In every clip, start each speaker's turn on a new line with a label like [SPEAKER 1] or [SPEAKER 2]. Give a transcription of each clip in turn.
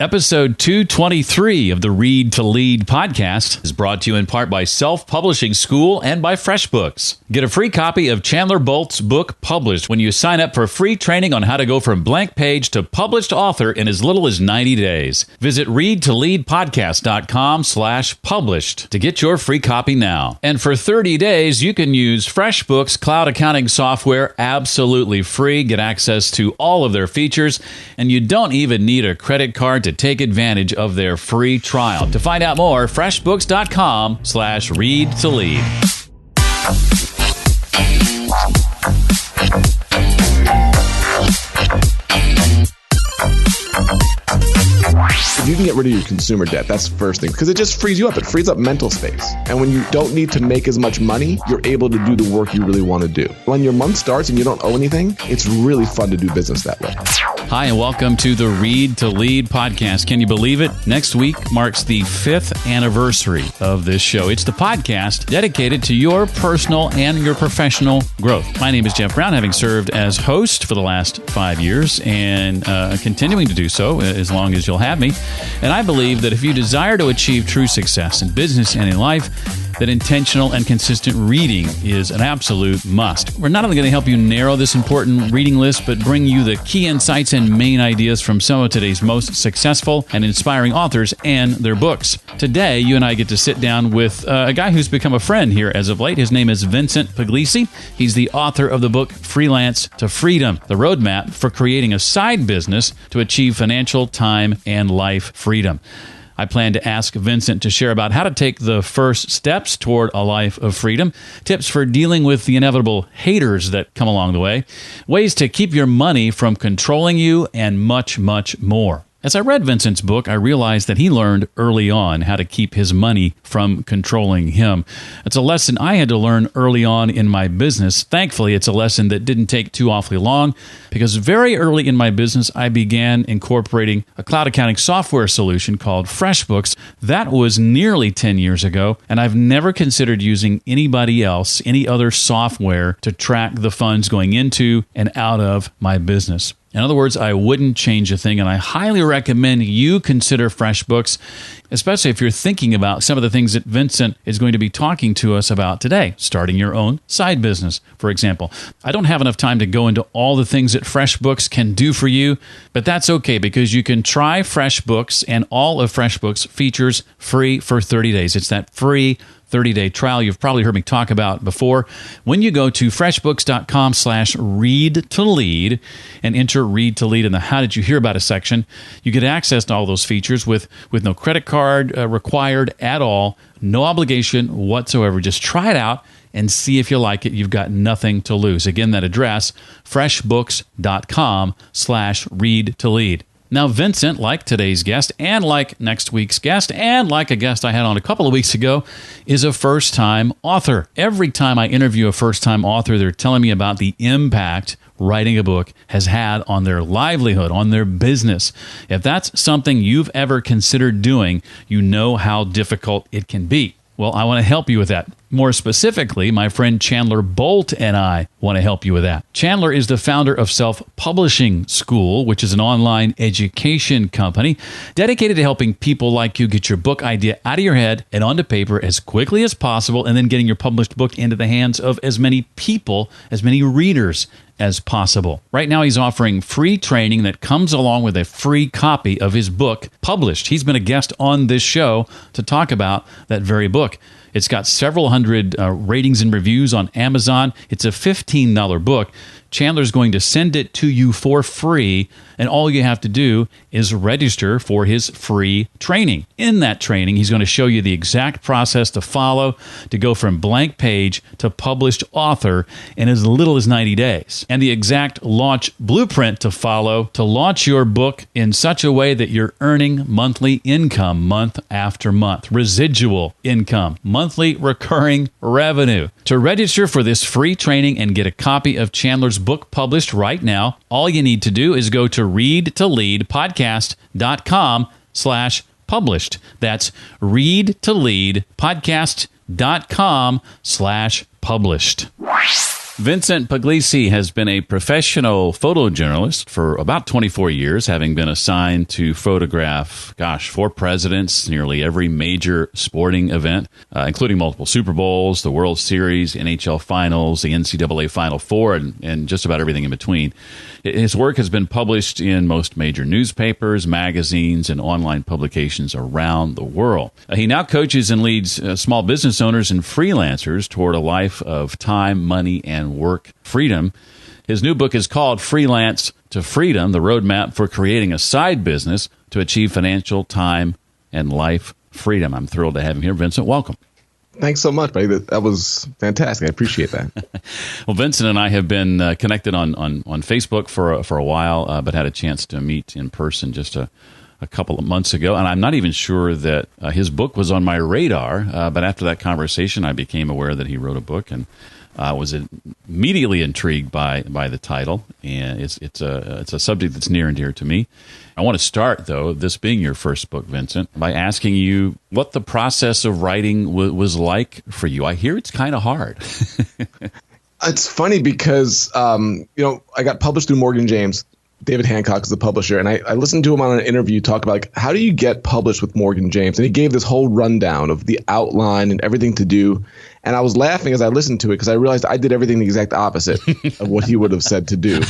[SPEAKER 1] Episode 223 of the Read to Lead podcast is brought to you in part by Self-Publishing School and by FreshBooks. Get a free copy of Chandler Bolt's book published when you sign up for free training on how to go from blank page to published author in as little as 90 days. Visit readtoleadpodcast.com/published to get your free copy now. And for 30 days, you can use FreshBooks cloud accounting software absolutely free. Get access to all of their features, and you don't even need a credit card to take advantage of their free trial. To find out more, freshbooks.com/read-to-lead.
[SPEAKER 2] If you can get rid of your consumer debt, that's the first thing, because it just frees you up. It frees up mental space. And when you don't need to make as much money, you're able to do the work you really want to do. When your month starts and you don't owe anything, it's really fun to do business that way.
[SPEAKER 1] Hi, and welcome to the Read to Lead podcast. Can you believe it? Next week marks the 5th anniversary of this show. It's the podcast dedicated to your personal and your professional growth. My name is Jeff Brown, having served as host for the last 5 years and continuing to do so as long as you'll have me. And I believe that if you desire to achieve true success in business and in life, that intentional and consistent reading is an absolute must. We're not only going to help you narrow this important reading list, but bring you the key insights and main ideas from some of today's most successful and inspiring authors and their books. Today, you and I get to sit down with a guy who's become a friend here as of late. His name is Vincent Puglisi. He's the author of the book Freelance to Freedom, the roadmap for creating a side business to achieve financial, time, and life freedom. I plan to ask Vincent to share about how to take the first steps toward a life of freedom, tips for dealing with the inevitable haters that come along the way, ways to keep your money from controlling you, and much, much more. As I read Vincent's book, I realized that he learned early on how to keep his money from controlling him. It's a lesson I had to learn early on in my business. Thankfully, it's a lesson that didn't take too awfully long, because very early in my business, I began incorporating a cloud accounting software solution called FreshBooks. That was nearly 10 years ago, and I've never considered using anybody else, any other software to track the funds going into and out of my business. In other words, I wouldn't change a thing, and I highly recommend you consider FreshBooks, especially if you're thinking about some of the things that Vincent is going to be talking to us about today, starting your own side business, for example. I don't have enough time to go into all the things that FreshBooks can do for you, but that's okay, because you can try FreshBooks and all of FreshBooks features free for 30 days. It's that free 30-day trial you've probably heard me talk about before. When you go to freshbooks.com/read-to-lead and enter Read to Lead in the How Did You Hear About It section, you get access to all those features with no credit card required at all, no obligation whatsoever. Just try it out and see if you like it. You've got nothing to lose. Again, that address, freshbooks.com/read-to-lead. Now, Vincent, like today's guest and like next week's guest and like a guest I had on a couple of weeks ago, is a first-time author. Every time I interview a first-time author, they're telling me about the impact writing a book has had on their livelihood, on their business. If that's something you've ever considered doing, you know how difficult it can be. Well, I want to help you with that. More specifically, my friend Chandler Bolt and I want to help you with that. Chandler is the founder of Self-Publishing School, which is an online education company dedicated to helping people like you get your book idea out of your head and onto paper as quickly as possible, and then getting your published book into the hands of as many people, as many readers as possible. Right now, he's offering free training that comes along with a free copy of his book published. He's been a guest on this show to talk about that very book. It's got several hundred ratings and reviews on Amazon. It's a $15 book. Chandler's going to send it to you for free, and all you have to do is register for his free training. In that training, he's going to show you the exact process to follow to go from blank page to published author in as little as 90 days, and the exact launch blueprint to follow to launch your book in such a way that you're earning monthly income month after month, residual income, monthly recurring revenue. To register for this free training and get a copy of Chandler's book published right now, all you need to do is go to readtoleadpodcast.com/published. That's readtoleadpodcast.com/published. Vincent Puglisi has been a professional photojournalist for about 24 years, having been assigned to photograph, for presidents, nearly every major sporting event, including multiple Super Bowls, the World Series, NHL Finals, the NCAA Final Four, and just about everything in between. His work has been published in most major newspapers, magazines, and online publications around the world. He now coaches and leads small business owners and freelancers toward a life of time, money, and work freedom. His new book is called Freelance to Freedom, the roadmap for creating a side business to achieve financial, time, and life freedom. I'm thrilled to have him here. Vincent, welcome.
[SPEAKER 2] Thanks so much, buddy. That was fantastic. I appreciate that.
[SPEAKER 1] Well, Vincent and I have been connected on Facebook for a while, but had a chance to meet in person just a couple of months ago. And I'm not even sure that his book was on my radar, but after that conversation, I became aware that he wrote a book and was immediately intrigued by the title. And it's a subject that's near and dear to me. I want to start, though, this being your first book, Vincent, by asking you what the process of writing was like for you. I hear it's kind of hard.
[SPEAKER 2] It's funny because, I got published through Morgan James. David Hancock is the publisher, and I listened to him on an interview talk about how do you get published with Morgan James, and he gave this whole rundown of the outline and everything to do, and I was laughing as I listened to it because I realized I did everything the exact opposite of what he would have said to do.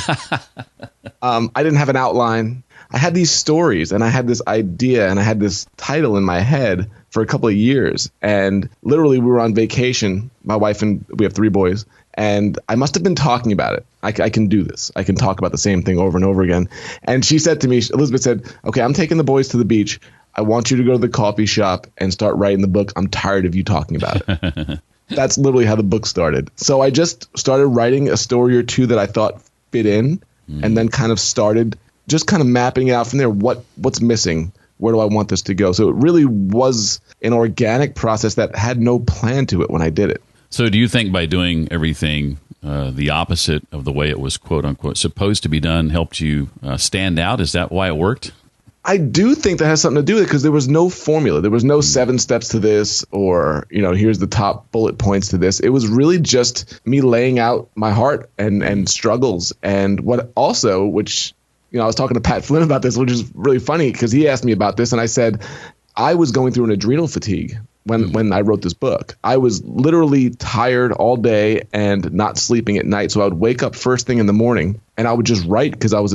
[SPEAKER 2] I didn't have an outline. I had these stories, and I had this idea, and I had this title in my head for a couple of years, and literally we were on vacation, my wife and we have 3 boys, and I must have been talking about it. I can do this. I can talk about the same thing over and over again. And she said to me, Elizabeth said, okay, I'm taking the boys to the beach. I want you to go to the coffee shop and start writing the book. I'm tired of you talking about it. That's literally how the book started. So I just started writing a story or two that I thought fit in, and then kind of started just kind of mapping it out from there. What's missing? Where do I want this to go? So it really was an organic process that had no plan to it when I did it.
[SPEAKER 1] So do you think by doing everything the opposite of the way it was, quote unquote, supposed to be done helped you stand out? Is that why it worked?
[SPEAKER 2] I do think that has something to do with it because there was no formula. There was no 7 steps to this or, here's the top bullet points to this. It was really just me laying out my heart and struggles. And what also, which, I was talking to Pat Flynn about this, which is really funny because he asked me about this. And I said, I was going through an adrenal fatigue when I wrote this book. I was literally tired all day and not sleeping at night. So I would wake up first thing in the morning and I would just write because I was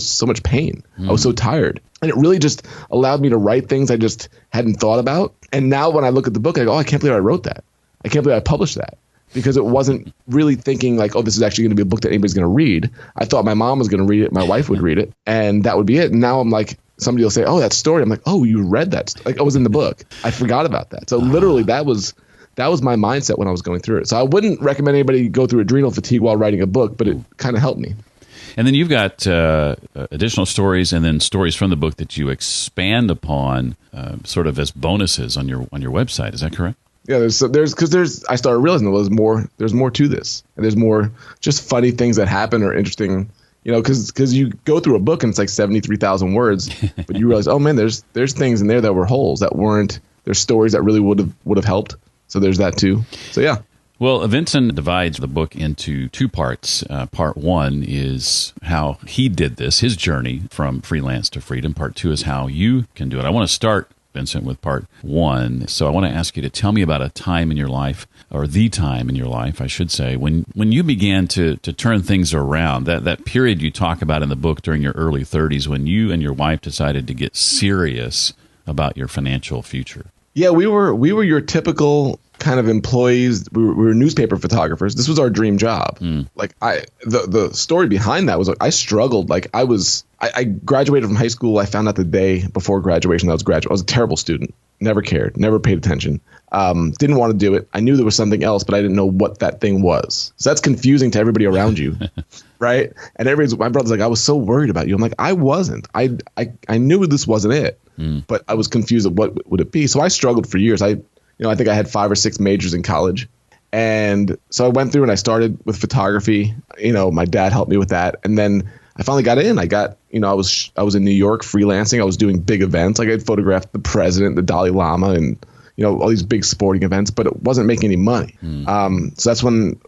[SPEAKER 2] so much pain. I was so tired. And it really just allowed me to write things I just hadn't thought about. And now when I look at the book, I go, I can't believe I wrote that. I can't believe I published that. Because it wasn't really thinking like, this is actually going to be a book that anybody's going to read. I thought my mom was going to read it. My wife would read it. And that would be it. And now I'm like, somebody will say, that story. I'm like, you read that. Like I was in the book. I forgot about that. So literally that was my mindset when I was going through it. So I wouldn't recommend anybody go through adrenal fatigue while writing a book, but it kind of helped me.
[SPEAKER 1] And then you've got additional stories and then stories from the book that you expand upon sort of as bonuses on your website. Is that correct?
[SPEAKER 2] Yeah, I started realizing there's more to this. And there's more just funny things that happen or interesting, because you go through a book and it's like 73,000 words, but you realize, oh man, there's things in there that were holes that weren't, there's stories that really would have helped. So there's that too. So yeah.
[SPEAKER 1] Well, Vincent divides the book into 2 parts. Part 1 is how he did this, his journey from freelance to freedom. Part 2 is how you can do it. I want to start, Vincent, with part 1. So I want to ask you to tell me about a time in your life, or the time in your life, I should say, when you began to turn things around, that period you talk about in the book during your early 30s when you and your wife decided to get serious about your financial future.
[SPEAKER 2] Yeah, we were your typical kind of employees. We were newspaper photographers. This was our dream job. Like the story behind that was I struggled. Like I graduated from high school. I found out the day before graduation that I was graduating. I was a terrible student. Never cared. Never paid attention. Didn't want to do it. I knew there was something else, but I didn't know what that thing was. So that's confusing to everybody around you, right? And my brother's like, I was so worried about you. I'm like, I wasn't. I knew this wasn't it, but I was confused of what would it be. So I struggled for years. I think I had 5 or 6 majors in college. And so I went through and I started with photography. My dad helped me with that. And then I finally got in. I was in New York freelancing. I was doing big events. Like I'd photographed the president, the Dalai Lama, and all these big sporting events, but it wasn't making any money. So that's when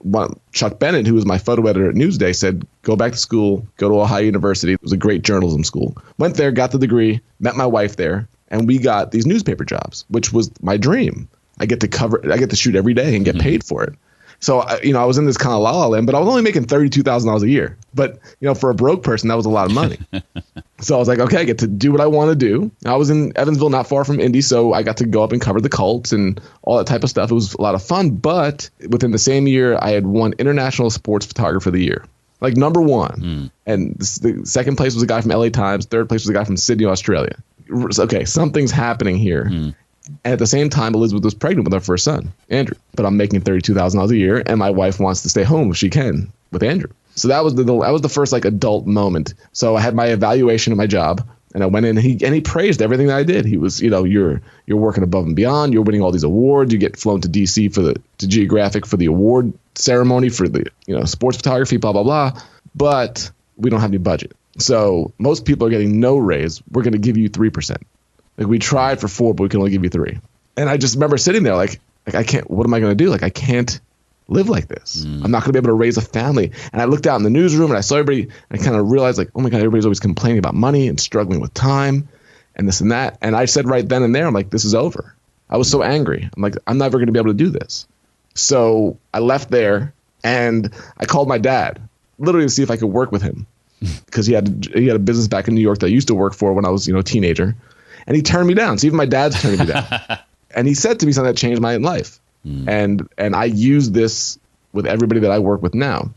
[SPEAKER 2] Chuck Bennett, who was my photo editor at Newsday, said, go back to school, go to Ohio University. It was a great journalism school. Went there, got the degree, met my wife there, and we got these newspaper jobs, which was my dream. I get to shoot every day and get paid for it. So, I was in this kind of la la land, but I was only making $32,000 a year. But, for a broke person, that was a lot of money. So I was like, okay, I get to do what I want to do. I was in Evansville, not far from Indy, so I got to go up and cover the Colts and all that type of stuff. It was a lot of fun. But within the same year, I had won International Sports Photographer of the Year. Like number one. And the second place was a guy from LA Times. Third place was a guy from Sydney, Australia. Okay, something's happening here. And at the same time, Elizabeth was pregnant with our first son, Andrew. But I'm making $32,000 a year, and my wife wants to stay home if she can with Andrew. So that was the first adult moment. So I had my evaluation of my job, and I went in, and he praised everything that I did. He was, you're working above and beyond. You're winning all these awards. You get flown to DC to Geographic for the award ceremony for the sports photography, blah blah blah. But we don't have any budget. So most people are getting no raise. We're going to give you 3%. We tried for 4, but we can only give you 3. And I just remember sitting there like I can't. What am I going to do? I can't live like this. I'm not going to be able to raise a family. And I looked out in the newsroom and I saw everybody. And I kind of realized oh my God, everybody's always complaining about money and struggling with time and this and that. And I said right then and there, I'm like, this is over. I was so angry. I'm like, I'm never going to be able to do this. So I left there and I called my dad literally to see if I could work with him because he had a business back in New York that I used to work for when I was a teenager. And he turned me down. So even my dad's turning me down. And he said to me something that changed my life. And I use this with everybody that I work with now.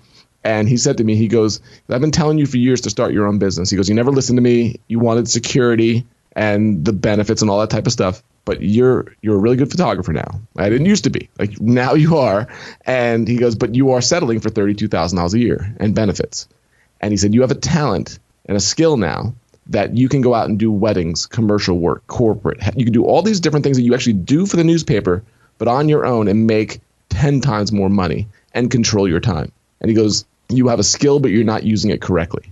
[SPEAKER 2] And he said to me, he goes, I've been telling you for years to start your own business. He goes, you never listened to me. You wanted security and the benefits and all that type of stuff. But you're a really good photographer now. I didn't used to be. Now you are. And he goes, but you are settling for $32,000 a year and benefits. And he said, you have a talent and a skill now that you can go out and do weddings, commercial work, corporate. You can do all these different things that you actually do for the newspaper, but on your own and make 10 times more money and control your time. And he goes, you have a skill, but you're not using it correctly.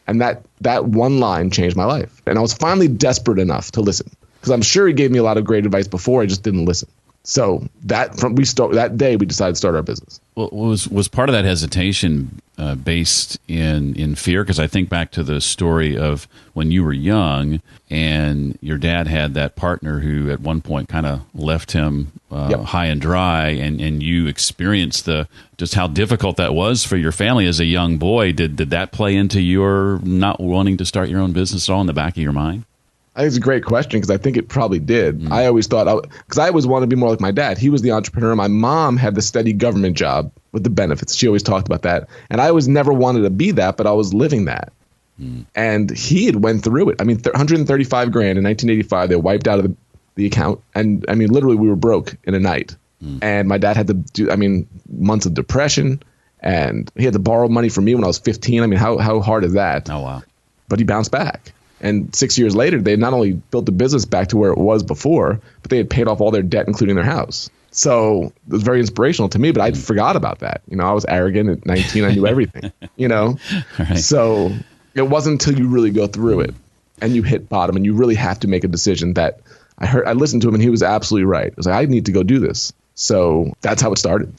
[SPEAKER 2] And that one line changed my life. And I was finally desperate enough to listen because I'm sure he gave me a lot of great advice before. I just didn't listen. So that day we decided to start our business.
[SPEAKER 1] Well, was part of that hesitation based in fear? Because I think back to the story of when you were young and your dad had that partner who at one point kind of left him high and dry, and you experienced just how difficult that was for your family as a young boy. Did that play into your not wanting to start your own business at all in the back of your mind?
[SPEAKER 2] I think it's a great question because I think it probably did. I always thought, because I always wanted to be more like my dad. He was the entrepreneur. My mom had the steady government job with the benefits. She always talked about that. And I always never wanted to be that, but I was living that. And he had went through it. I mean, $135,000 in 1985, they wiped out of the account. And I mean, literally we were broke in a night. And my dad had to do, months of depression, and he had to borrow money from me when I was 15. I mean, how hard is that?
[SPEAKER 1] Oh, wow.
[SPEAKER 2] But he bounced back. And 6 years later, they not only built the business back to where it was before, but they had paid off all their debt, including their house. So it was very inspirational to me, but I forgot about that. I was arrogant at 19. I knew everything, Right. So it wasn't until you really go through it and you hit bottom and you really have to make a decision that I listened to him and he was absolutely right. I was like, I need to go do this. So that's how it started.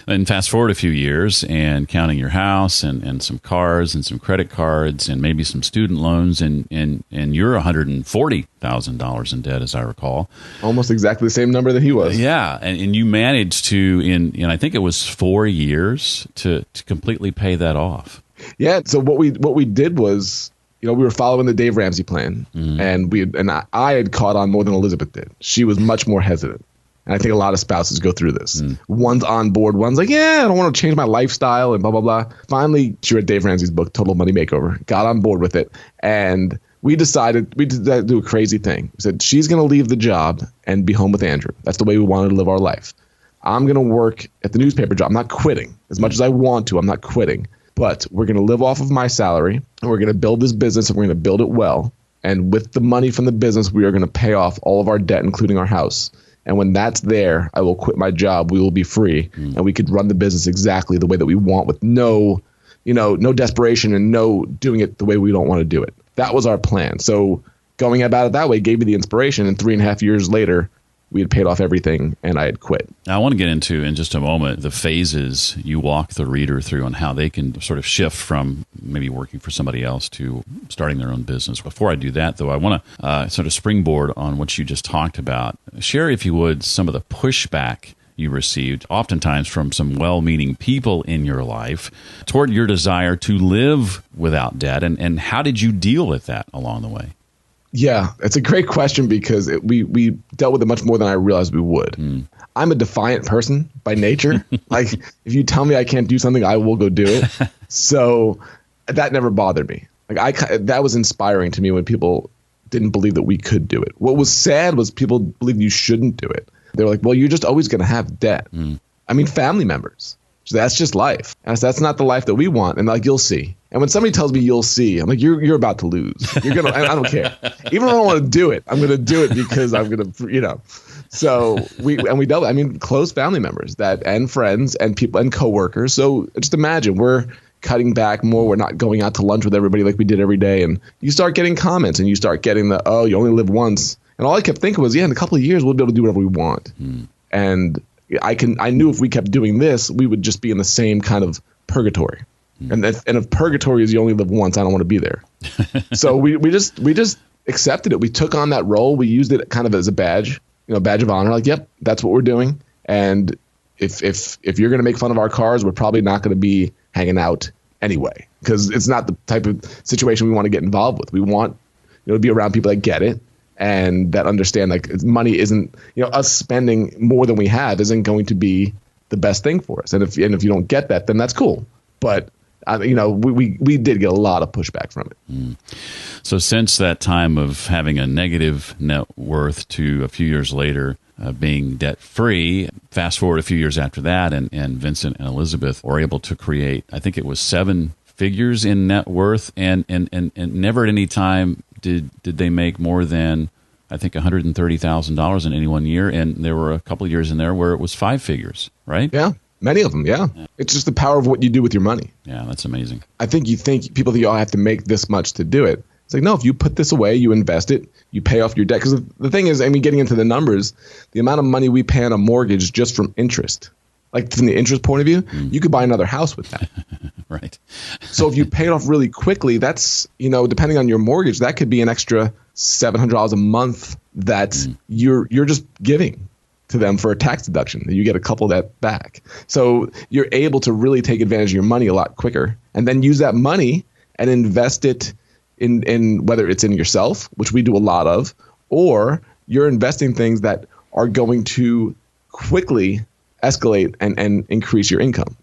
[SPEAKER 1] And fast forward a few years and counting your house and some cars and some credit cards and maybe some student loans and you're $140,000 in debt, as I recall.
[SPEAKER 2] Almost exactly the same number that he was.
[SPEAKER 1] Yeah. And you managed to, in I think it was 4 years, to completely pay that off.
[SPEAKER 2] Yeah. So what we did was, we were following the Dave Ramsey plan, and I had caught on more than Elizabeth did. She was much more hesitant. And I think a lot of spouses go through this. One's on board. One's like, yeah, I don't want to change my lifestyle and blah, blah, blah. Finally, she read Dave Ramsey's book, Total Money Makeover, got on board with it. And we decided to do a crazy thing. We said, she's going to leave the job and be home with Andrew. That's the way we wanted to live our life. I'm going to work at the newspaper job. I'm not quitting. As much as I want to, I'm not quitting. But we're going to live off of my salary, and we're going to build this business, and we're going to build it well. And with the money from the business, we are going to pay off all of our debt, including our house. And when that's there, I will quit my job. We will be free, and we could run the business exactly the way that we want, with no desperation and no doing it the way we don't want to do it. That was our plan. So going about it that way gave me the inspiration. And 3.5 years later, we had paid off everything and I had quit.
[SPEAKER 1] Now, I want to get into, in just a moment, the phases you walk the reader through and how they can sort of shift from maybe working for somebody else to starting their own business. Before I do that, though, I want to sort of springboard on what you just talked about. Share, if you would, some of the pushback you received, oftentimes from some well-meaning people in your life, toward your desire to live without debt, and how did you deal with that along the way?
[SPEAKER 2] Yeah, it's a great question because we dealt with it much more than I realized we would. I'm a defiant person by nature. Like, if you tell me I can't do something, I will go do it. So that never bothered me. Like, that was inspiring to me when people didn't believe that we could do it. What was sad was people believed you shouldn't do it. They were like, well, you're just always going to have debt. I mean, family members. So that's just life. And I said, that's not the life that we want. And like, you'll see. And when somebody tells me you'll see, I'm like, you're about to lose. You're gonna. I don't care. Even if I don't want to do it, I'm going to do it because I'm going to, So we dealt. I mean, close family members and friends and people and coworkers. So just imagine we're cutting back more. We're not going out to lunch with everybody like we did every day. And you start getting comments and you start getting oh, you only live once. And all I kept thinking was, in a couple of years, we'll be able to do whatever we want. And I knew if we kept doing this, we would just be in the same kind of purgatory. And if purgatory is you only live once, I don't want to be there. So we just accepted it. We took on that role. We used it kind of as a badge, badge of honor. Like, yep, that's what we're doing. And if you're going to make fun of our cars, we're probably not going to be hanging out anyway, because it's not the type of situation we want to get involved with. We want to be around people that get it and that understand, like, money isn't, us spending more than we have isn't going to be the best thing for us. And if you don't get that, then that's cool. But we did get a lot of pushback from it.
[SPEAKER 1] So since that time of having a negative net worth to a few years later being debt free, fast forward a few years after that, and Vincent and Elizabeth were able to create, I think it was 7 figures in net worth, and never at any time did they make more than, I think, $130,000 in any one year, and there were a couple of years in there where it was 5 figures, right?
[SPEAKER 2] Yeah, many of them, yeah. It's just the power of what you do with your money.
[SPEAKER 1] Yeah, that's amazing.
[SPEAKER 2] I think people think, I have to make this much to do it. It's like, no, if you put this away, you invest it, you pay off your debt. Because the thing is, getting into the numbers, the amount of money we pay on a mortgage just from interest, like from the interest point of view, you could buy another house with that.
[SPEAKER 1] Right.
[SPEAKER 2] So if you pay it off really quickly, that's, depending on your mortgage, that could be an extra $700 a month that you're just giving to them for a tax deduction. You get a couple of that back. So you're able to really take advantage of your money a lot quicker, and then use that money and invest it in whether it's in yourself, which we do a lot of, or you're investing things that are going to quickly escalate and increase your income,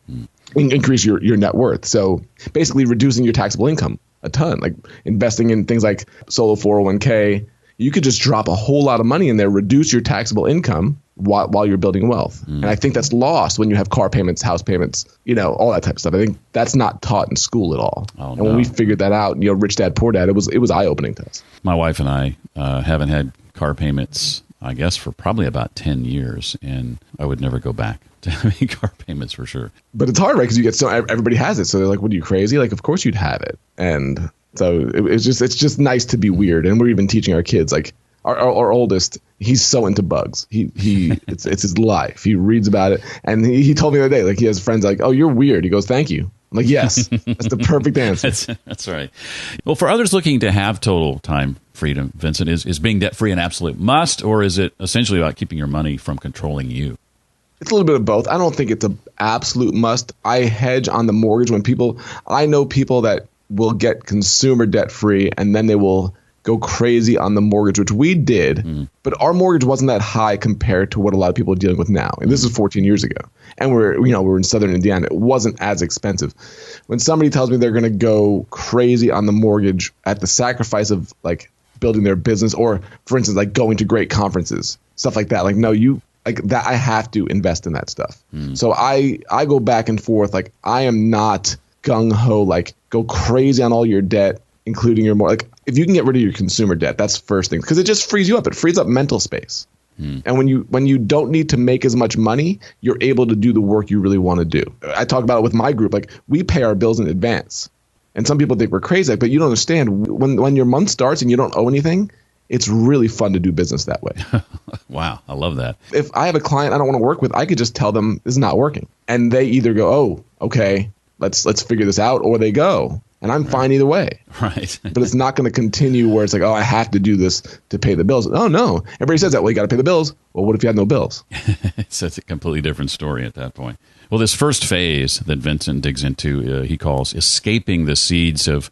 [SPEAKER 2] increase your net worth. So basically reducing your taxable income a ton, like investing in things like solo 401k. You could just drop a whole lot of money in there, reduce your taxable income while you're building wealth. And I think that's lost when you have car payments, house payments, all that type of stuff. I think that's not taught in school at all. And when we figured that out, Rich Dad, Poor Dad, it was eye-opening to us.
[SPEAKER 1] My wife and I haven't had car payments, I guess, for probably about 10 years, and I would never go back to having car payments for sure.
[SPEAKER 2] But it's hard, right? Because everybody has it. So they're like, what, are you crazy? Like, of course you'd have it. And so it's just nice to be weird. And we're even teaching our kids, like, our oldest, he's so into bugs. It's his life. He reads about it. And he told me the other day, like, he has friends like, oh, you're weird. He goes, thank you. I'm like, yes, that's the perfect answer.
[SPEAKER 1] That's right. Well, for others looking to have total time freedom, Vincent, is being debt free an absolute must, or is it essentially about keeping your money from controlling you?
[SPEAKER 2] It's a little bit of both. I don't think it's an absolute must. I hedge on the mortgage I know people that will get consumer debt free and then they will go crazy on the mortgage, which we did, but our mortgage wasn't that high compared to what a lot of people are dealing with now. And this is 14 years ago. And we're in Southern Indiana. It wasn't as expensive. When somebody tells me they're going to go crazy on the mortgage at the sacrifice of, like, building their business, or, for instance, like going to great conferences, stuff like that, like, no, that I have to invest in that stuff. So I go back and forth. Like, I am not gung ho, like, go crazy on all your debt, including your more, like, if you can get rid of your consumer debt, that's the first thing, because it just frees you up. It frees up mental space. And when you don't need to make as much money, you're able to do the work you really want to do. I talk about it with my group. Like, we pay our bills in advance. And some people think we're crazy, but you don't understand. When your month starts and you don't owe anything, It's really fun to do business that way.
[SPEAKER 1] Wow. I love that.
[SPEAKER 2] If I have a client I don't want to work with, I could just tell them this is not working. And they either go, oh, okay, let's figure this out, or they go. And I'm fine either way.
[SPEAKER 1] Right.
[SPEAKER 2] But it's not going to continue where it's like, oh, I have to do this to pay the bills. Oh, no. Everybody says that. Well, you got to pay the bills. Well, what if you had no bills?
[SPEAKER 1] It's a completely different story at that point. Well, this first phase that Vincent digs into, he calls escaping the seeds of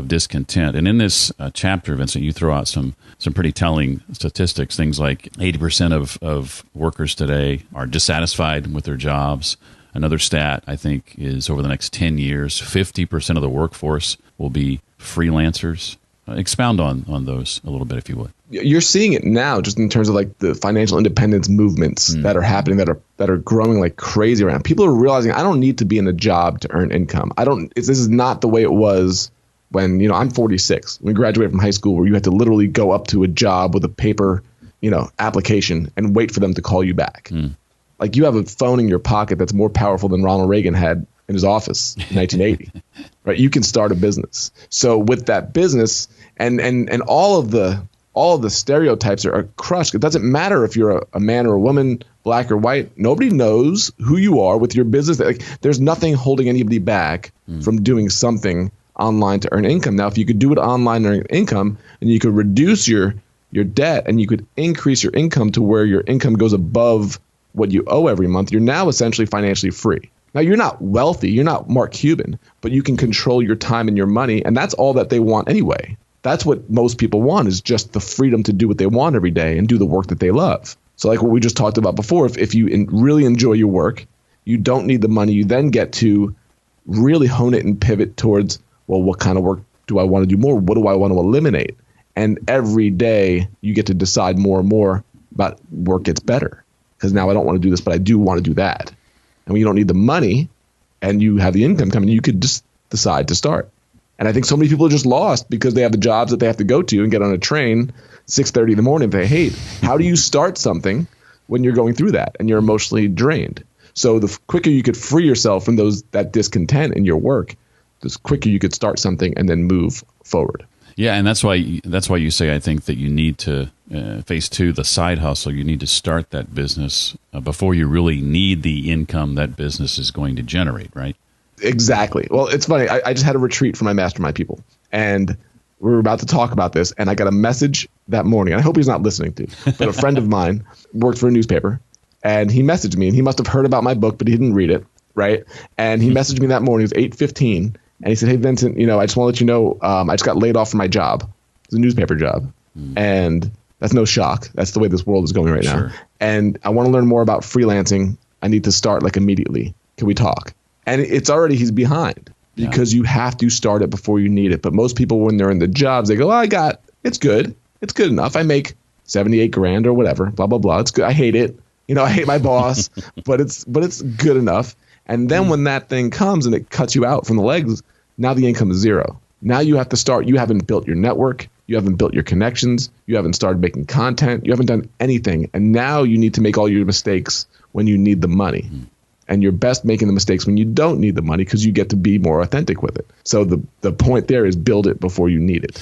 [SPEAKER 1] discontent. And in this chapter, Vincent, you throw out some pretty telling statistics. Things like 80% of workers today are dissatisfied with their jobs. Another stat, I think, is over the next 10 years, 50% of the workforce will be freelancers. Expound on those a little bit, if you would.
[SPEAKER 2] You're seeing it now just in terms of like the financial independence movements that are happening, that are growing like crazy around. People are realizing I don't need to be in a job to earn income. This is not the way it was when, I'm 46. We graduated from high school where you had to literally go up to a job with a paper, application and wait for them to call you back. Like you have a phone in your pocket that's more powerful than Ronald Reagan had in his office in 1980, right? You can start a business. So with that business and all of the stereotypes are crushed. It doesn't matter if you're a man or a woman, black or white. Nobody knows who you are with your business. Like, there's nothing holding anybody back from doing something online to earn income. Now, if you could do it online to earn income, and you could reduce your debt, and you could increase your income to where your income goes above what you owe every month, you're now essentially financially free. Now, you're not wealthy. You're not Mark Cuban, but you can control your time and your money. And that's all that they want anyway. That's what most people want, is just the freedom to do what they want every day and do the work that they love. So like what we just talked about before, if you really enjoy your work, you don't need the money. You then get to really hone it and pivot towards, well, what kind of work do I want to do more? What do I want to eliminate? And every day you get to decide more and more about work gets better. Because now I don't want to do this, but I do want to do that. And when you don't need the money and you have the income coming, you could just decide to start. And I think so many people are just lost because they have the jobs that they have to go to and get on a train 6:30 in the morning they hate. How do you start something when you're going through that and you're emotionally drained? So the quicker you could free yourself from that discontent in your work, the quicker you could start something and then move forward.
[SPEAKER 1] Yeah, and that's why you say, I think, that you need to phase two, the side hustle. You need to start that business before you really need the income that business is going to generate, right?
[SPEAKER 2] Exactly. Well, it's funny. I just had a retreat for my mastermind people, and we were about to talk about this, and I got a message that morning. I hope he's not listening to, but a friend of mine worked for a newspaper, and he messaged me, and he must have heard about my book, but he didn't read it, right? And he messaged me that morning. It was 8:15. And he said, hey, Vincent, I just want to let you know, I just got laid off from my job. It's a newspaper job. And that's no shock. That's the way this world is going right now. And I want to learn more about freelancing. I need to start like immediately. Can we talk? And he's behind because you have to start it before you need it. But most people, when they're in the jobs, they go, it's good. It's good enough. I make 78 grand or whatever, blah, blah, blah. It's good. I hate it. I hate my boss, but it's good enough. And then when that thing comes and it cuts you out from the legs, now the income is zero. Now you have to start. You haven't built your network. You haven't built your connections. You haven't started making content. You haven't done anything. And now you need to make all your mistakes when you need the money. And you're best making the mistakes when you don't need the money because you get to be more authentic with it. So the point there is build it before you need it.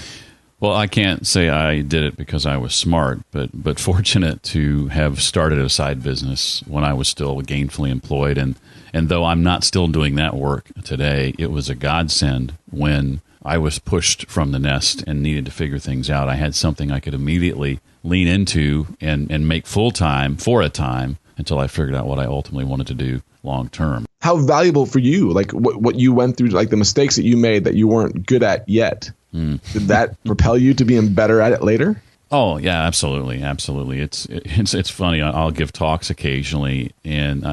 [SPEAKER 1] Well, I can't say I did it because I was smart, but fortunate to have started a side business when I was still gainfully employed. And though I'm not still doing that work today, it was a godsend when I was pushed from the nest and needed to figure things out. I had something I could immediately lean into and make full time for a time until I figured out what I ultimately wanted to do long term.
[SPEAKER 2] How valuable for you, like what you went through, like the mistakes that you made that you weren't good at yet. Did that propel you to being better at it later?
[SPEAKER 1] Oh yeah, absolutely. It's funny. I'll give talks occasionally, and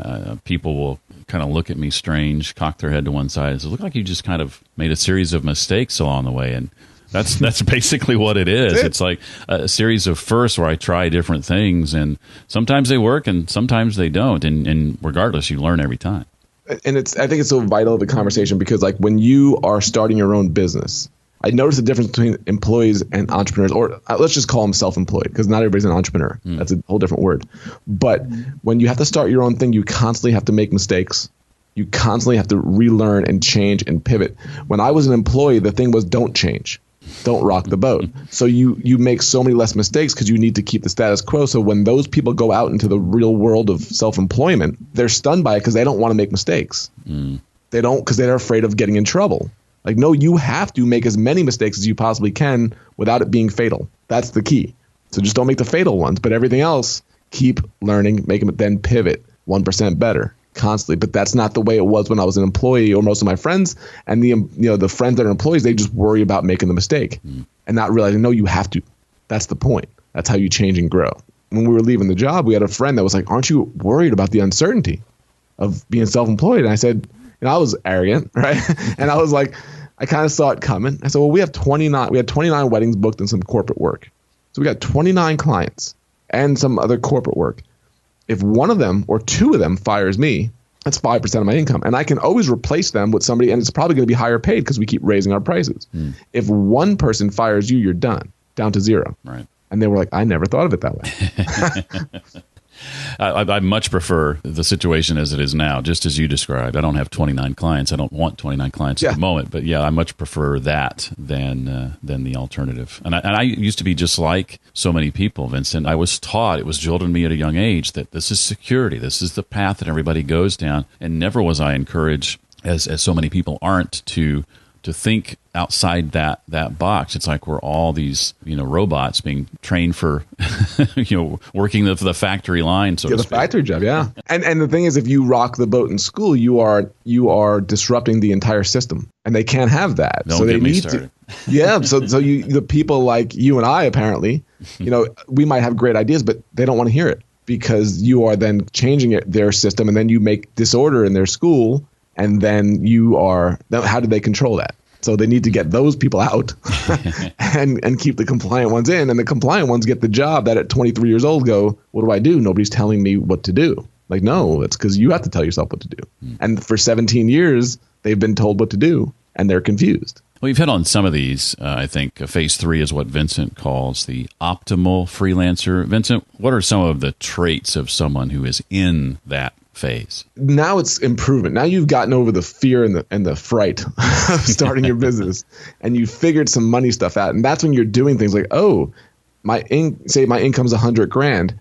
[SPEAKER 1] people will kind of look at me strange, cock their head to one side, and say, "Look like you just kind of made a series of mistakes along the way." And that's basically what it is. It's like a series of firsts where I try different things, and sometimes they work, and sometimes they don't. And regardless, you learn every time.
[SPEAKER 2] And I think it's so vital to the conversation because, like, when you are starting your own business, I noticed the difference between employees and entrepreneurs, or let's just call them self-employed because not everybody's an entrepreneur. That's a whole different word. But when you have to start your own thing, you constantly have to make mistakes. You constantly have to relearn and change and pivot. When I was an employee, the thing was don't change. don't rock the boat. So you make so many less mistakes because you need to keep the status quo. So when those people go out into the real world of self-employment, they're stunned by it because they don't want to make mistakes. They don't, because they're afraid of getting in trouble. Like, no, you have to make as many mistakes as you possibly can without it being fatal. That's the key. So just don't make the fatal ones, but everything else, keep learning, make them, then pivot 1% better constantly. But that's not the way it was when I was an employee, or most of my friends. And the friends that are employees, they just worry about making the mistake and not realizing, no, you have to. That's the point. That's how you change and grow. When we were leaving the job, we had a friend that was like, aren't you worried about the uncertainty of being self-employed? And I said, and I was arrogant, right? And I was like, I kind of saw it coming. I said, well, we had 29 weddings booked and some corporate work. So we got 29 clients and some other corporate work. If one of them or two of them fires me, that's 5% of my income. And I can always replace them with somebody, and it's probably going to be higher paid because we keep raising our prices. If one person fires you, you're down to zero.
[SPEAKER 1] Right.
[SPEAKER 2] And they were like, I never thought of it that way.
[SPEAKER 1] I much prefer the situation as it is now, just as you described. I don't have 29 clients. I don't want 29 clients at the moment. But yeah, I much prefer that than the alternative. And I used to be just like so many people, Vincent. I was taught, it was drilled in me at a young age, that this is security. This is the path that everybody goes down. And never was I encouraged, as so many people aren't, to think outside that box. It's like we're all these, robots being trained for, working the factory line. So
[SPEAKER 2] the factory job, yeah. And the thing is, if you rock the boat in school, you are disrupting the entire system, and they can't have that.
[SPEAKER 1] Don't
[SPEAKER 2] so
[SPEAKER 1] get
[SPEAKER 2] they
[SPEAKER 1] me
[SPEAKER 2] need
[SPEAKER 1] started.
[SPEAKER 2] The people like you and I, apparently, we might have great ideas, but they don't want to hear it because you are then changing their system, and then you make disorder in their school. And then how do they control that? So they need to get those people out and keep the compliant ones in. And the compliant ones get the job that at 23 years old go, what do I do? Nobody's telling me what to do. Like, no, it's because you have to tell yourself what to do. And for 17 years, they've been told what to do, and they're confused.
[SPEAKER 1] Well, you've hit on some of these. I think phase 3 is what Vincent calls the optimal freelancer. Vincent, what are some of the traits of someone who is in that phase?
[SPEAKER 2] Now it's improvement. Now you've gotten over the fear and the fright of starting your business, and you figured some money stuff out. And that's when you're doing things like, oh, say my income's $100,000.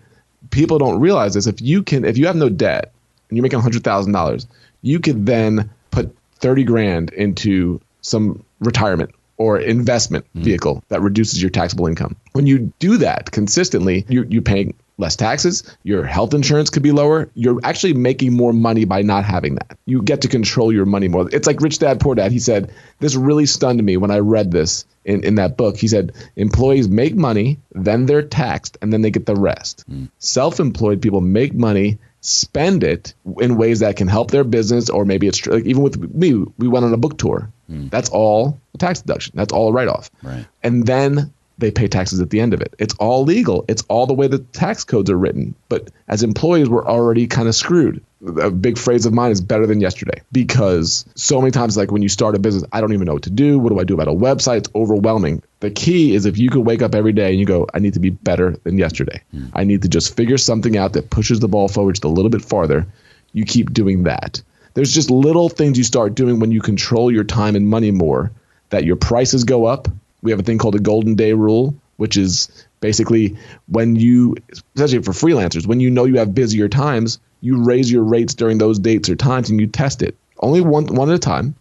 [SPEAKER 2] People don't realize this. If you have no debt and you're making $100,000, you could then put $30,000 into some retirement or investment vehicle that reduces your taxable income. When you do that consistently, you're paying less taxes, your health insurance could be lower. You're actually making more money by not having that. You get to control your money more. It's like Rich Dad, Poor Dad. He said, this really stunned me when I read this in that book. He said, employees make money, then they're taxed, and then they get the rest. Self-employed people make money, spend it in ways that can help their business, or maybe it's like even with me, we went on a book tour. That's all a tax deduction. That's all a write-off.
[SPEAKER 1] Right.
[SPEAKER 2] And then they pay taxes at the end of it. It's all legal. It's all the way the tax codes are written. But as employees, we're already kind of screwed. A big phrase of mine is better than yesterday, because so many times, like when you start a business, I don't even know what to do. What do I do about a website? It's overwhelming. The key is if you could wake up every day and you go, I need to be better than yesterday. I need to just figure something out that pushes the ball forward just a little bit farther. You keep doing that. There's just little things you start doing when you control your time and money more, that your prices go up. We have a thing called the golden day rule, which is basically when you, especially for freelancers, when you know you have busier times, you raise your rates during those dates or times and you test it. Only one at a time.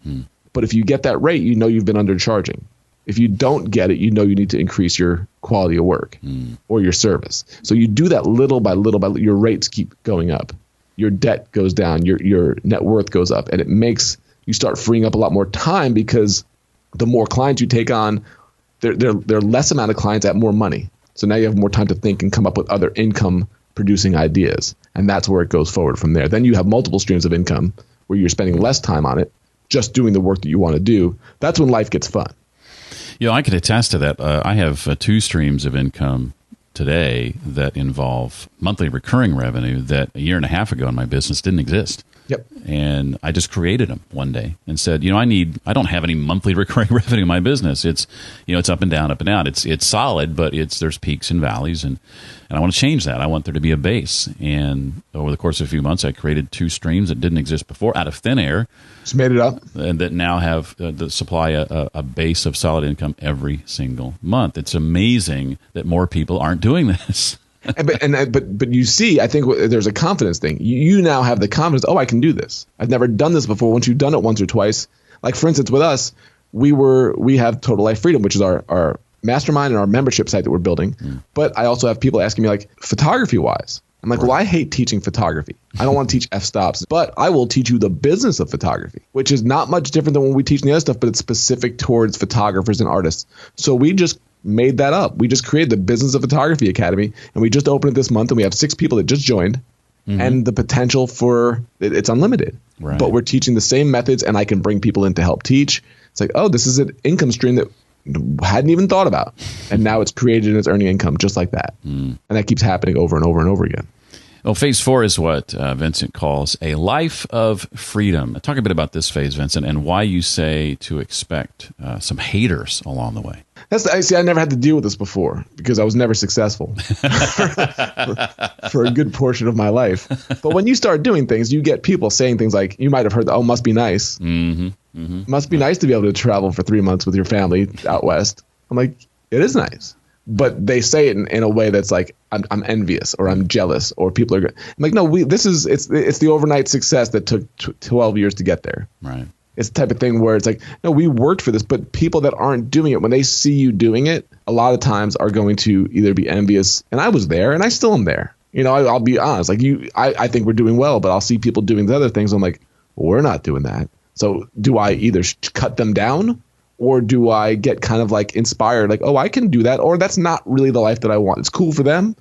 [SPEAKER 2] But if you get that rate, you know you've been undercharging. If you don't get it, you know you need to increase your quality of work or your service. So you do that little by little, your rates keep going up. Your debt goes down, your net worth goes up, and it makes you start freeing up a lot more time, because the more clients you take on, they're less amount of clients at more money. So now you have more time to think and come up with other income producing ideas. And that's where it goes forward from there. Then you have multiple streams of income where you're spending less time on it, just doing the work that you want to do. That's when life gets fun.
[SPEAKER 1] I can attest to that. I have 2 streams of income today that involve monthly recurring revenue that a year and a half ago in my business didn't exist.
[SPEAKER 2] Yep.
[SPEAKER 1] And I just created them one day and said, I don't have any monthly recurring revenue in my business. It's, it's up and down, up and down. It's solid, but there's peaks and valleys, and I want to change that. I want there to be a base. And over the course of a few months, I created 2 streams that didn't exist before out of thin air.
[SPEAKER 2] Just made it up.
[SPEAKER 1] And that now have that supply a base of solid income every single month. It's amazing that more people aren't doing this.
[SPEAKER 2] But you see, I think there's a confidence thing. You now have the confidence. Oh, I can do this. I've never done this before. Once you've done it once or twice, like for instance with us, we have Total Life Freedom, which is our mastermind and our membership site that we're building. But I also have people asking me like photography wise. I'm like, well, I hate teaching photography. I don't want to teach f-stops, but I will teach you the business of photography, which is not much different than when we teach the other stuff, but it's specific towards photographers and artists. So we just made that up. We just created the Business of Photography Academy, and we just opened it this month, and we have 6 people that just joined, and the potential for it's unlimited. Right. But we're teaching the same methods, and I can bring people in to help teach. It's like, oh, this is an income stream that hadn't even thought about, and now it's created and it's earning income just like that. And that keeps happening over and over and over again.
[SPEAKER 1] Well, phase 4 is what Vincent calls a life of freedom. Talk a bit about this phase, Vincent, and why you say to expect some haters along the way.
[SPEAKER 2] I never had to deal with this before because I was never successful for a good portion of my life. But when you start doing things, you get people saying things like, you might have heard, oh, must be nice. Must be nice to be able to travel for 3 months with your family out west. I'm like, it is nice. But they say it in a way that's like, I'm envious or I'm jealous or people are. I'm like, no, it's the overnight success that took 12 years to get there.
[SPEAKER 1] Right.
[SPEAKER 2] It's the type of thing where it's like, no, we worked for this, but people that aren't doing it, when they see you doing it, a lot of times are going to either be envious. And I was there and I still am there. I'll be honest, like I think we're doing well, but I'll see people doing the other things. I'm like, well, we're not doing that. So do I either cut them down? Or do I get kind of like inspired, like, oh, I can do that, or that's not really the life that I want. It's cool for them,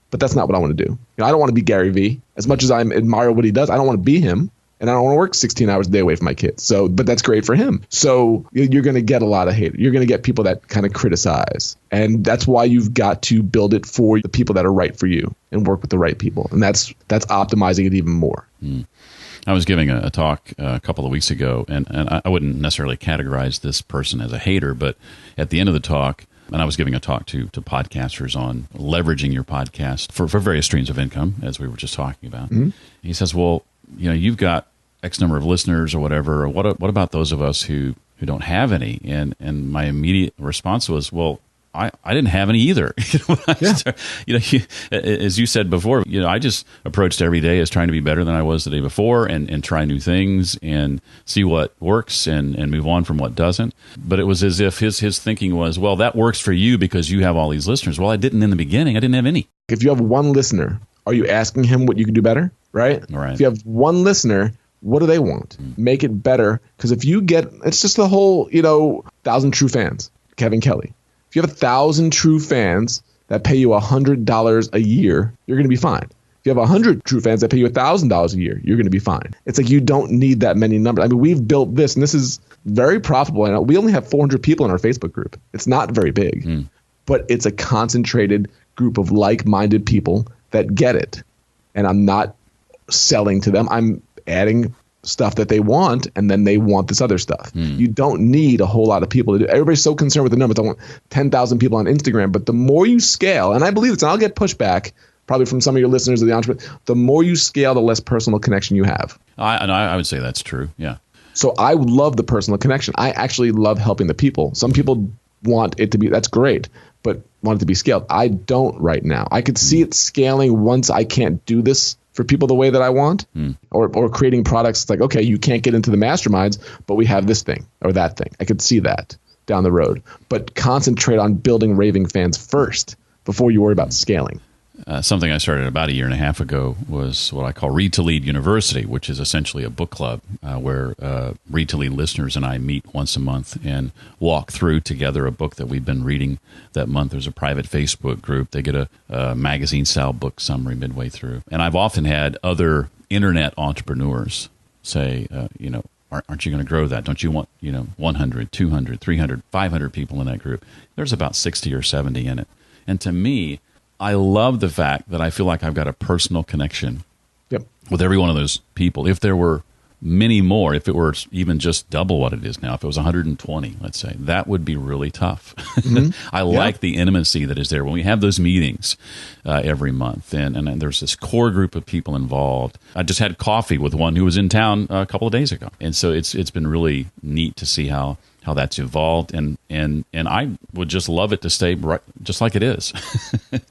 [SPEAKER 2] but that's not what I want to do. I don't want to be Gary Vee. As much as I admire what he does, I don't want to be him, and I don't want to work 16 hours a day away from my kids. So, but that's great for him. So you're going to get a lot of hate. You're going to get people that kind of criticize, and that's why you've got to build it for the people that are right for you and work with the right people, and that's optimizing it even more.
[SPEAKER 1] I was giving a talk a couple of weeks ago, and I wouldn't necessarily categorize this person as a hater, but at the end of the talk, and I was giving a talk to podcasters on leveraging your podcast for various streams of income, as we were just talking about. He says, well, you've got X number of listeners or whatever. What about those of us who don't have any? And my immediate response was, well, I didn't have any either. As you said before, I just approached every day as trying to be better than I was the day before and try new things and see what works and move on from what doesn't. But it was as if his thinking was, well, that works for you because you have all these listeners. Well, I didn't in the beginning. I didn't have any.
[SPEAKER 2] If you have one listener, are you asking him what you can do better? Right? If you have one listener, what do they want? Make it better. Because if you get, it's just the whole, 1,000 true fans, Kevin Kelly. If you have 1,000 true fans that pay you $100 a year, you're going to be fine. If you have 100 true fans that pay you $1,000 a year, you're going to be fine. It's like you don't need that many numbers. I mean, we've built this, and this is very profitable. And we only have 400 people in our Facebook group. It's not very big, but it's a concentrated group of like-minded people that get it. And I'm not selling to them. I'm adding stuff that they want, and then they want this other stuff. You don't need a whole lot of people to do. Everybody's so concerned with the numbers. I want 10,000 people on Instagram, but the more you scale, and I believe this, and I'll get pushback probably from some of your listeners or the entrepreneurs, the more you scale, the less personal connection you have.
[SPEAKER 1] I would say that's true. Yeah.
[SPEAKER 2] So I love the personal connection. I actually love helping the people. Some people want it to be, that's great, but want it to be scaled. I don't right now. I could see it scaling once I can't do this for people the way that I want, or creating products. It's like, okay, you can't get into the masterminds, but we have this thing or that thing. I could see that down the road, but concentrate on building raving fans first before you worry about scaling.
[SPEAKER 1] Something I started about a year and a half ago was what I call Read to Lead University, which is essentially a book club where Read to Lead listeners and I meet once a month and walk through together a book that we've been reading that month. There's a private Facebook group. They get a magazine-style book summary midway through. And I've often had other internet entrepreneurs say, aren't you going to grow that? Don't you want, 100, 200, 300, 500 people in that group? There's about 60 or 70 in it. And to me, I love the fact that I feel like I've got a personal connection with every one of those people. If there were many more, if it were even just double what it is now, if it was 120, let's say, that would be really tough. I like the intimacy that is there when we have those meetings every month, and there's this core group of people involved. I just had coffee with one who was in town a couple of days ago, and so it's been really neat to see how that's evolved, and I would just love it to stay right, just like it is.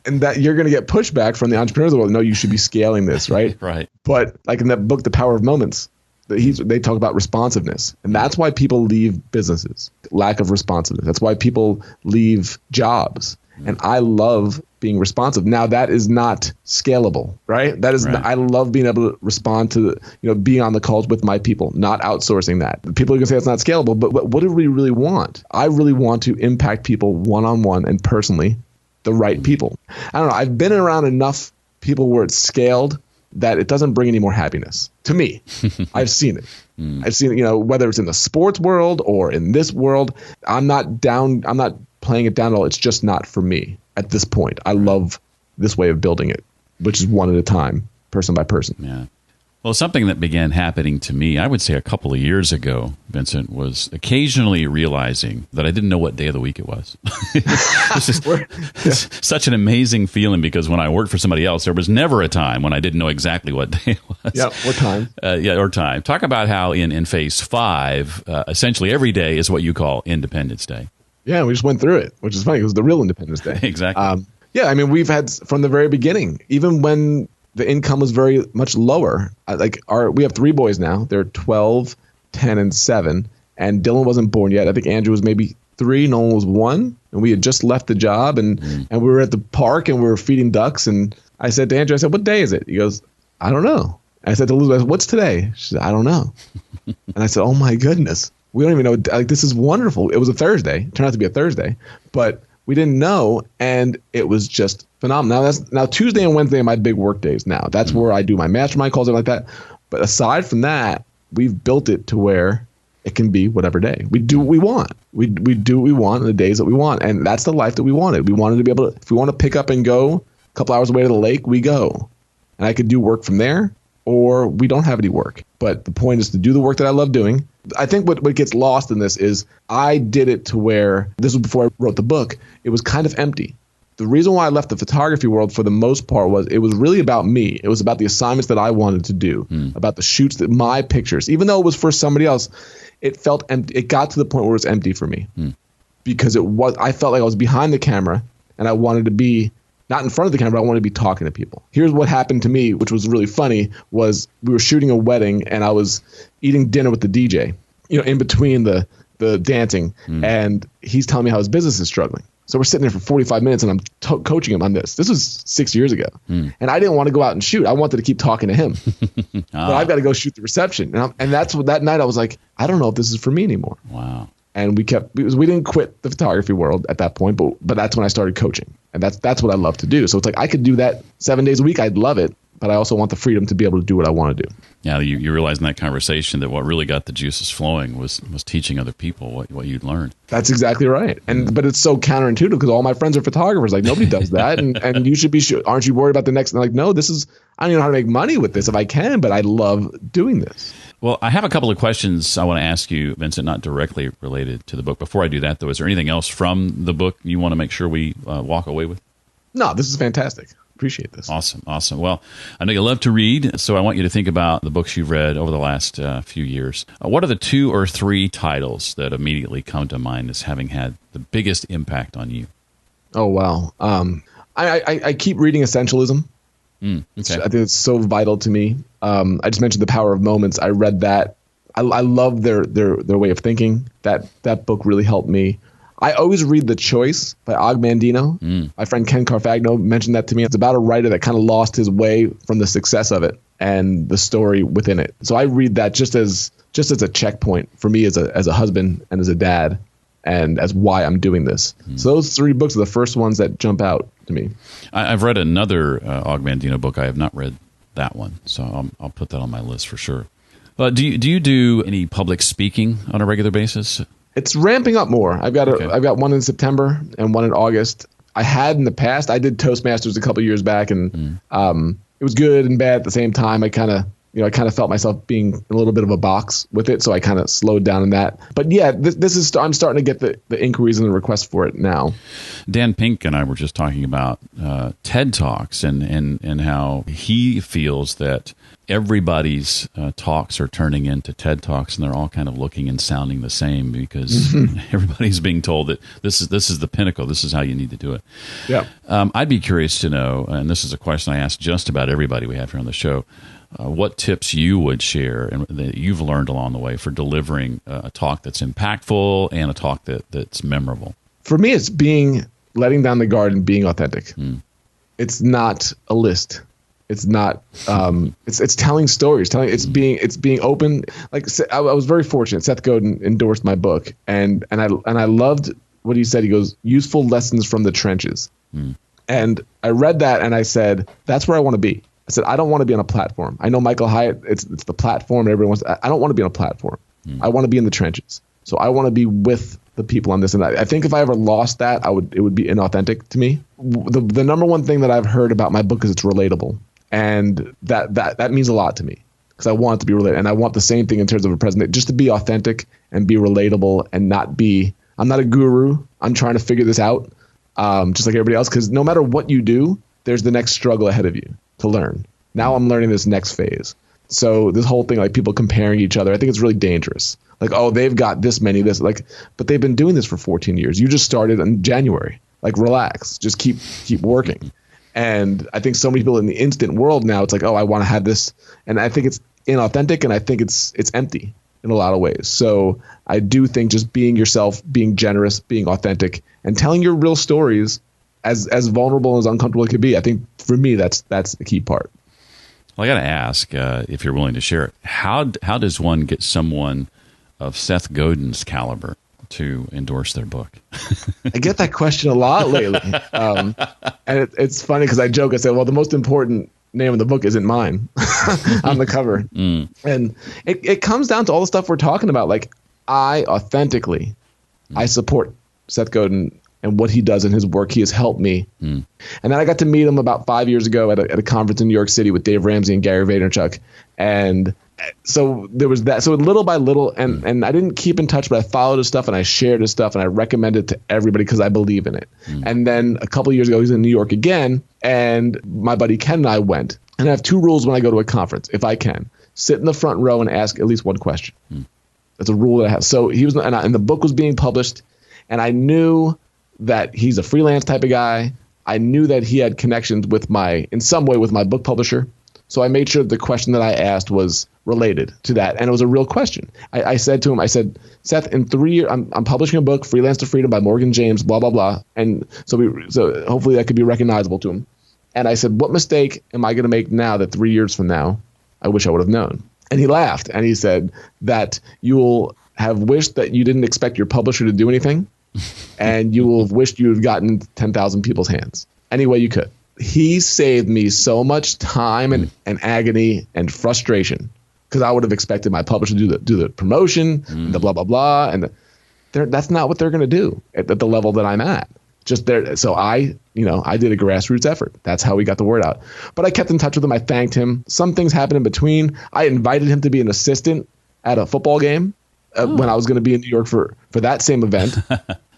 [SPEAKER 2] And that you're going to get pushback from the entrepreneurs of the world. No, you should be scaling this, right?
[SPEAKER 1] Right.
[SPEAKER 2] But like in that book, The Power of Moments, they talk about responsiveness, and that's why people leave businesses. Lack of responsiveness. That's why people leave jobs. And I love being responsive. Now that is not scalable, right? That is, I love being able to respond to, being on the calls with my people, not outsourcing that. People are gonna say it's not scalable, but what do we really want? I really want to impact people one-on-one and personally, the right people. I don't know. I've been around enough people where it's scaled that it doesn't bring any more happiness to me. I've seen it. I've seen it, whether it's in the sports world or in this world. I'm not playing it down at all. It's just not for me at this point. I love this way of building it, which is one at a time, person by person.
[SPEAKER 1] Yeah. Well, something that began happening to me, I would say a couple of years ago, Vincent, was occasionally realizing that I didn't know what day of the week it was. It's such an amazing feeling, because when I worked for somebody else, there was never a time when I didn't know exactly what day it was.
[SPEAKER 2] Yeah, or time.
[SPEAKER 1] Or time. Talk about how in phase 5, essentially every day is what you call Independence Day.
[SPEAKER 2] Yeah, we just went through it, which is funny. It was the real Independence Day.
[SPEAKER 1] Exactly.
[SPEAKER 2] We've had from the very beginning, even when the income was very much lower. We have 3 boys now. They're 12, 10, and 7. And Dylan wasn't born yet. I think Andrew was maybe 3. Nolan was 1. And we had just left the job, and we were at the park and we were feeding ducks. And I said to Andrew, what day is it? He goes, I don't know. I said to Elizabeth, what's today? She said, I don't know. And I said, oh my goodness. We don't even know. This is wonderful. It was a Thursday. It turned out to be a Thursday, but we didn't know, and it was just phenomenal. Now Tuesday and Wednesday are my big work days now. That's where I do my mastermind calls and like that. But aside from that, we've built it to where it can be whatever day. We do what we want. We do what we want on the days that we want, and that's the life that we wanted. We wanted to be able to, if we want to pick up and go a couple hours away to the lake, we go. And I could do work from there, or we don't have any work. But the point is to do the work that I love doing. I think what gets lost in this is I did it to where, this was before I wrote the book, it was kind of empty. The reason why I left the photography world for the most part was it was really about me. It was about the assignments that I wanted to do, about the shoots, my pictures. Even though it was for somebody else, it felt empty. It got to the point where it was empty for me because I felt like I was behind the camera and I wanted to be not in front of the camera, I wanted to be talking to people. Here's what happened to me, which was really funny, was we were shooting a wedding and I was eating dinner with the DJ, in between the dancing, and he's telling me how his business is struggling. So we're sitting there for 45 minutes and I'm coaching him on this. This was 6 years ago. And I didn't want to go out and shoot. I wanted to keep talking to him. But I've got to go shoot the reception. And that's what that night I was like, I don't know if this is for me anymore.
[SPEAKER 1] Wow.
[SPEAKER 2] And we didn't quit the photography world at that point, but that's when I started coaching. And that's what I love to do. So it's like I could do that 7 days a week. I'd love it. But I also want the freedom to be able to do what I want to do.
[SPEAKER 1] Yeah, you realize in that conversation that what really got the juices flowing was teaching other people what you'd learned.
[SPEAKER 2] That's exactly right. But it's so counterintuitive because all my friends are photographers. Like, nobody does that. And you should be sure. Aren't you worried about the next? And like, no, I don't even know how to make money with this if I can, but I love doing this.
[SPEAKER 1] Well, I have a couple of questions I want to ask you, Vincent, not directly related to the book. Before I do that, though, is there anything else from the book you want to make sure we walk away with?
[SPEAKER 2] No, this is fantastic. Appreciate this.
[SPEAKER 1] Awesome. Well, I know you love to read, so I want you to think about the books you've read over the last few years. What are the 2 or 3 titles that immediately come to mind as having had the biggest impact on you?
[SPEAKER 2] Oh, wow. I keep reading Essentialism.
[SPEAKER 1] Okay.
[SPEAKER 2] I think it's so vital to me. I just mentioned The Power of Moments. I read that. I love their way of thinking. That book really helped me. I always read The Choice by Og Mandino. My friend Ken Carfagno mentioned that to me. It's about a writer that kind of lost his way from the success of it and the story within it. So I read that just as a checkpoint for me as a husband and as a dad and as why I'm doing this. So those 3 books are the first ones that jump out to me.
[SPEAKER 1] I've read another Og Mandino book. I have not read that one, so I'll put that on my list for sure. Do you do any public speaking on a regular basis?
[SPEAKER 2] It's ramping up more. I've got one in September and one in August. I had in the past. I did Toastmasters a couple years back, and it was good and bad at the same time. I kind of felt myself being in a little bit of a box with it, so I kind of slowed down in that. But yeah, I'm starting to get the inquiries and the requests for it now.
[SPEAKER 1] Dan Pink and I were just talking about TED Talks and how he feels that everybody's talks are turning into TED Talks, and they're all kind of looking and sounding the same because everybody's being told that this is the pinnacle. This is how you need to do it.
[SPEAKER 2] Yeah.
[SPEAKER 1] I'd be curious to know, and this is a question I ask just about everybody we have here on the show, what tips you would share and that you've learned along the way for delivering a talk that's impactful and a talk that's memorable.
[SPEAKER 2] For me, it's letting down the guard and being authentic. It's not a list. It's not. It's telling stories. It's being open. Like I was very fortunate. Seth Godin endorsed my book, and I loved what he said. He goes, "Useful lessons from the trenches." And I read that, and I said, "That's where I want to be." I said, "I don't want to be on a platform." I know Michael Hyatt. It's the platform. Everyone wants. I don't want to be on a platform. I want to be in the trenches. So I want to be with the people on this. And I think if I ever lost that, it would be inauthentic to me. The number one thing that I've heard about my book is it's relatable. And that means a lot to me because I want it to be related. And I want the same thing in terms of a presentation, just to be authentic and be relatable and I'm not a guru. I'm trying to figure this out just like everybody else, because no matter what you do, there's the next struggle ahead of you to learn. Now I'm learning this next phase. So this whole thing, like people comparing each other, I think it's really dangerous. Like, oh, they've got this many, but they've been doing this for 14 years. You just started in January. Like, relax, just keep working. And I think so many people in the instant world now, it's like, oh, I want to have this. And I think it's inauthentic, and I think it's empty in a lot of ways. So I do think just being yourself, being generous, being authentic, and telling your real stories as vulnerable and as uncomfortable it could be. I think for me, that's the key part.
[SPEAKER 1] Well, I got to ask, if you're willing to share it, how does one get someone of Seth Godin's caliber to endorse their book?
[SPEAKER 2] I get that question a lot lately. And it's funny because I joke. I say, well, the most important name of the book isn't mine on the cover. And it comes down to all the stuff we're talking about. Like, I support Seth Godin and what he does in his work. He has helped me. And then I got to meet him about 5 years ago at a conference in New York City with Dave Ramsey and Gary Vaynerchuk. And so there was that. So little by little, and I didn't keep in touch, but I followed his stuff and I shared his stuff and I recommended it to everybody because I believe in it. And then a couple of years ago, he's in New York again, and my buddy Ken and I went. And I have two rules when I go to a conference, if I can. Sit in the front row and ask at least one question. That's a rule that I have. So he was, and the book was being published, and I knew that he's a freelance type of guy. I knew that he had connections in some way with my book publisher. So I made sure the question that I asked was related to that. And it was a real question. I said to him, Seth, in 3 years, I'm publishing a book, Freelance to Freedom by Morgan James, blah, blah, blah. And so hopefully that could be recognizable to him. And I said, what mistake am I going to make now that 3 years from now, I wish I would have known? And he laughed and he said that you will have wished that you didn't expect your publisher to do anything. And you will have wished you had gotten 10,000 people's hands any way you could. He saved me so much time and agony and frustration because I would have expected my publisher to do the promotion, and the blah, blah, blah. And that's not what they're going to do at the level that I'm at. Just there. So I did a grassroots effort. That's how we got the word out. But I kept in touch with him. I thanked him. Some things happened in between. I invited him to be an assistant at a football game. When I was going to be in New York for that same event.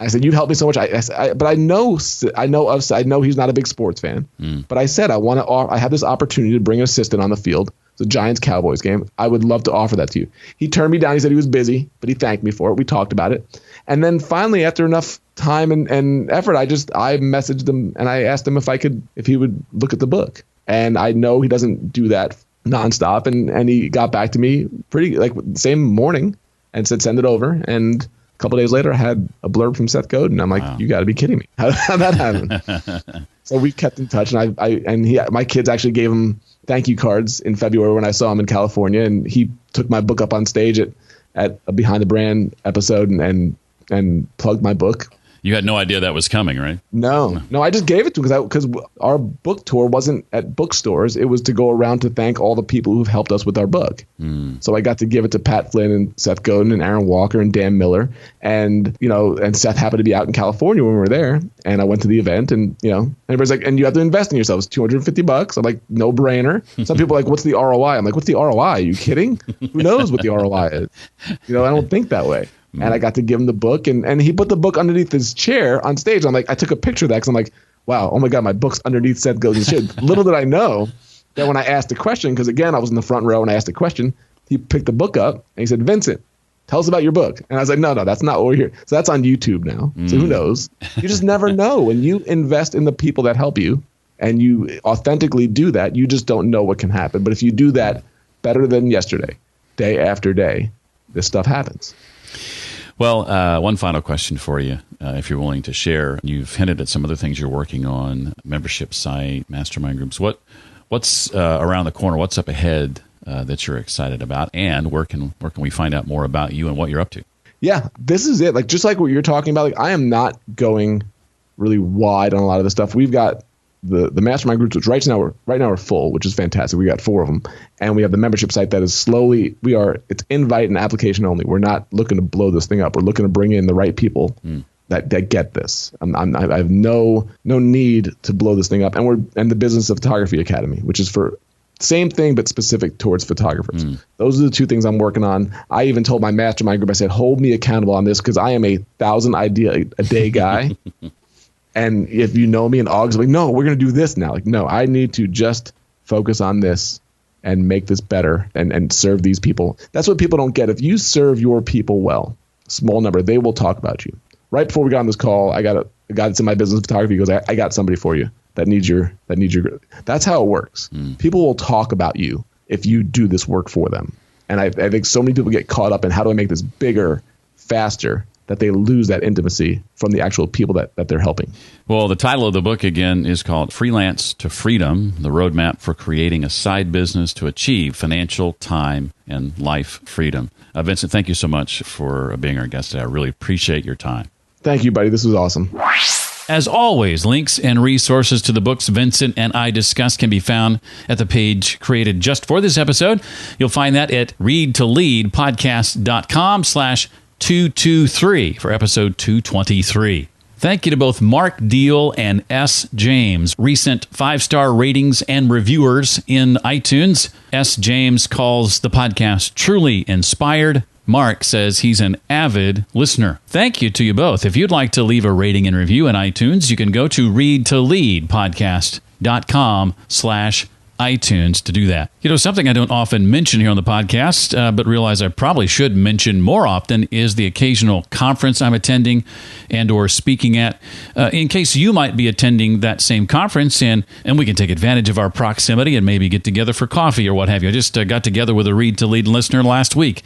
[SPEAKER 2] I said, you've helped me so much. But I know he's not a big sports fan. But I said, I have this opportunity to bring an assistant on the field. It's a Giants-Cowboys game. I would love to offer that to you. He turned me down. He said he was busy, but he thanked me for it. We talked about it. And then finally, after enough time and effort, I messaged him and I asked him if he would look at the book. And I know he doesn't do that nonstop. And he got back to me pretty the same morning. And said, send it over. And a couple of days later, I had a blurb from Seth Godin. I'm like, wow. You got to be kidding me. How'd that happen? So we kept in touch. And my kids actually gave him thank you cards in February when I saw him in California. And he took my book up on stage at a Behind the Brand episode and plugged my book.
[SPEAKER 1] You had no idea that was coming, right?
[SPEAKER 2] No, I just gave it to him because our book tour wasn't at bookstores. It was to go around to thank all the people who've helped us with our book. So I got to give it to Pat Flynn and Seth Godin and Aaron Walker and Dan Miller. And, and Seth happened to be out in California when we were there. And I went to the event and, everybody's like, and you have to invest in yourself. It's $250. I'm like, no brainer. Some people are like, what's the ROI? I'm like, what's the ROI? Are you kidding? Who knows what the ROI is? I don't think that way. And I got to give him the book, and he put the book underneath his chair on stage. I'm like, I took a picture of that because I'm like, wow, oh my God, my book's underneath Seth Godin's chair. Little did I know that when I asked a question, because again, I was in the front row and I asked a question, he picked the book up and he said, Vincent, tell us about your book. And I was like, no, that's not what we're here. So that's on YouTube now. So who knows? You just never know. When you invest in the people that help you and you authentically do that, you just don't know what can happen. But if you do that better than yesterday, day after day, this stuff happens.
[SPEAKER 1] Well, one final question for you, if you're willing to share. You've hinted at some other things you're working on, membership site, mastermind groups. What's around the corner? What's up ahead that you're excited about? And where can we find out more about you and what you're up to? Yeah,
[SPEAKER 2] this is it. Like, just like what you're talking about, like, I am not going really wide on a lot of the stuff. We've got the mastermind groups, which right now we're full, which is fantastic. We got 4 of them, and we have the membership site that is it's invite and application only. We're not looking to blow this thing up. We're looking to bring in the right people that get this. I have no need to blow this thing up. And the Business of Photography Academy, which is for same thing but specific towards photographers. Those are the 2 things I'm working on. I even told my mastermind group, I said, hold me accountable on this because I am a 1,000 idea a day guy. And if you know me in August, like, no, we're going to do this now. Like, no, I need to just focus on this and make this better and serve these people. That's what people don't get. If you serve your people well, small number, they will talk about you. Right before we got on this call, I got a guy that's in my business photography. He goes, I got somebody for you that needs your. That's how it works. People will talk about you if you do this work for them. And I think so many people get caught up in how do I make this bigger, faster, that they lose that intimacy from the actual people that they're helping.
[SPEAKER 1] Well, the title of the book, again, is called Freelance to Freedom, the roadmap for creating a side business to achieve financial, time, and life freedom. Vincent, thank you so much for being our guest today. I really appreciate your time.
[SPEAKER 2] Thank you, buddy. This was awesome.
[SPEAKER 1] As always, links and resources to the books Vincent and I discussed can be found at the page created just for this episode. You'll find that at readtoleadpodcast.com/223 for episode 223. Thank you to both Mark Deal and S. James, recent 5-star ratings and reviewers in iTunes. S. James calls the podcast truly inspired. Mark says he's an avid listener. Thank you to you both. If you'd like to leave a rating and review in iTunes, you can go to readtoleadpodcast.com/iTunes to do that. Something I don't often mention here on the podcast, but realize I probably should mention more often is the occasional conference I'm attending and or speaking at, in case you might be attending that same conference, and we can take advantage of our proximity and maybe get together for coffee or what have you. I just got together with a Read to Lead listener last week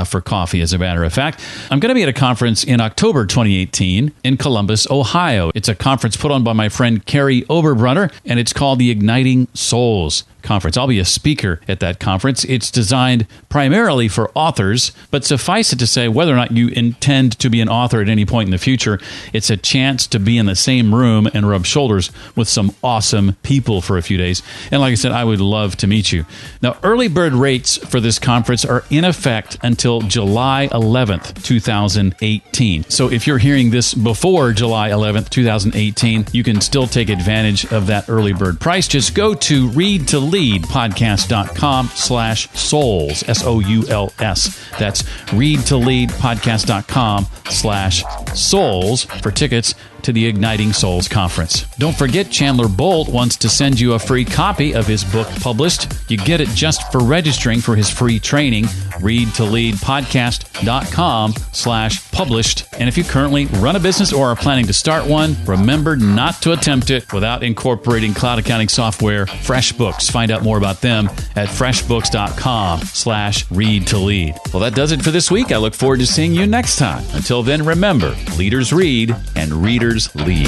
[SPEAKER 1] for coffee, as a matter of fact. I'm going to be at a conference in October 2018 in Columbus, Ohio. It's a conference put on by my friend Carrie Oberbrunner, and it's called the Igniting Souls Conference. I'll be a speaker at that conference. It's designed primarily for authors, but suffice it to say, whether or not you intend to be an author at any point in the future, it's a chance to be in the same room and rub shoulders with some awesome people for a few days. And like I said, I would love to meet you. Now, early bird rates for this conference are in effect until July 11th, 2018. So if you're hearing this before July 11th, 2018, you can still take advantage of that early bird price. Just go to readtoleadpodcast.com/souls, SOULS. That's readtoleadpodcast.com/souls for tickets to the Igniting Souls Conference. Don't forget, Chandler Bolt wants to send you a free copy of his book published. You get it just for registering for his free training, readtoleadpodcast.com/published. And if you currently run a business or are planning to start one, remember not to attempt it without incorporating cloud accounting software FreshBooks. Find out more about them at freshbooks.com/readtolead. Well, that does it for this week. I look forward to seeing you next time. Until then, remember, leaders read and readers lead.